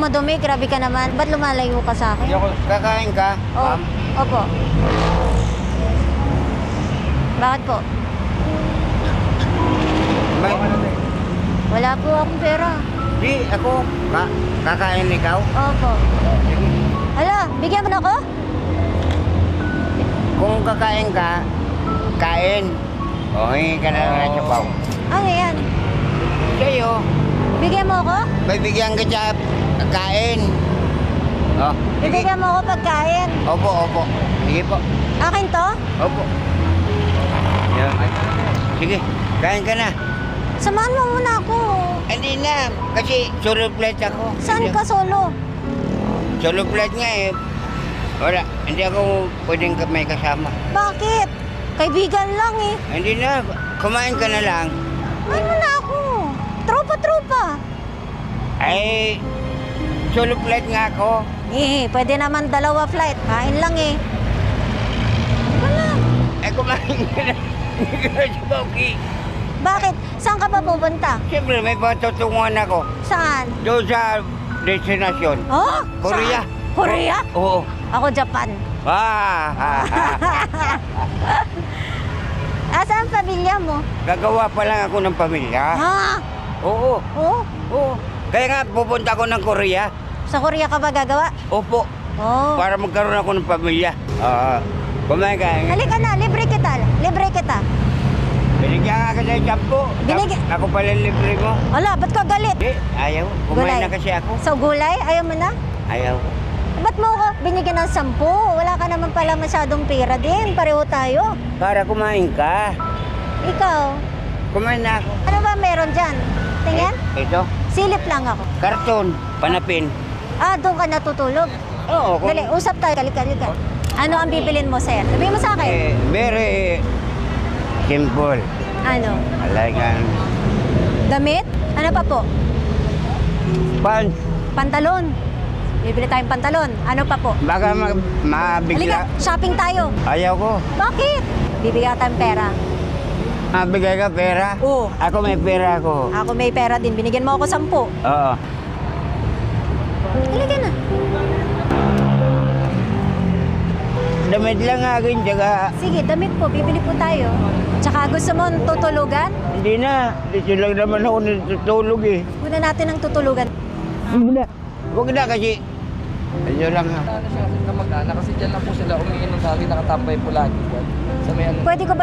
madumi, grabe ka naman. Ba't lumalayo ka sa akin? Kakain ka, Oh, ma'am? opo. Bakit po? May, Wala po akong pera. di, ako, kakain ikaw? Opo. Sige. Hala, bigyan mo na ako? Kung kakain ka, kain. O, hingi ka na lang ng sabaw. Ano yan? Sa'yo, Bigyan mo ako? bibigyan ka sa kain. O, sige. Bibigyan mo ako pagkain. Opo, opo. Sige po. Akin to? Opo. Yan. Sige, kain ka na. Samahan mo muna ako. Hindi na, kasi solo flight ako. Saan ka solo? Solo flight nga eh. Wala, hindi ako pwedeng may kasama. Bakit? Kaibigan lang eh. Hindi na, kumain ka na lang. Samahan mo na ako. Tropa-tropa. Ay, solo flight nga ako. Eh, pwede naman dalawa flight. Kain lang eh. Wala. Ay, kumain ka na. Hindi ka na sa Bauki. Bakit? Saan ka pa pupunta? Siyempre, may patutunguhan ako. Saan? Doon sa destinasyon. Oh? Korea. Saan? Korea? Oo. Ako Japan. Saan ang pamilya mo? Gagawa pa lang ako ng pamilya. Ha? Oo. Oh? Oo. Kaya nga, pupunta ako ng Korea. Sa Korea ka ba gagawa? Opo. Oh. Para magkaroon ako ng pamilya. Kumain ka. Halika na, libre kita. Libre kita. Binigyan ka kasi ng sampo. Ako pala libre mo. Ala, ba't ka galit? Ayaw. Kumain na kasi ako. Sa gulay? Ayaw mo na? Ayaw. Ba't mo ako binigyan ng 10? Wala ka naman pala masyadong pera din. Pareho tayo. Para kumain ka. Ikaw, Kumain na ako. ano ba meron dyan? Tingnan? Ito. Silip lang ako. Karton. Panapin. Doon ka natutulog. Oo. Dali, usap tayo. Halika. Ano ang bibilin mo, sir? Sabihin mo sa akin. Very simple. Ano? Alagaan. Damit? Ano pa po? Pants. Pantalon. Bibili tayong pantalon. Ano pa po? Baka mabigla. Halika, shopping tayo. Ayaw ko. Bakit? Bibigyan tayong pera. Mabigay ka pera? Oo. Ako may pera ako. Ako may pera din. Binigyan mo ako 10. Oo. Halika na. Damit lang akin, tsaka Sige, damit po. Bibili po tayo. Tsaka gusto mo tutulugan? hindi na. Dito lang naman ako natutulog eh. Muna natin ang tutulugan. Huwag na kasi. Medyo lang ha. Ano siya kasi kamag-anak kasi dyan lang po sila umiinom sa akin, nakatambay po lagi dyan. Sa may ano. Pwede ko ba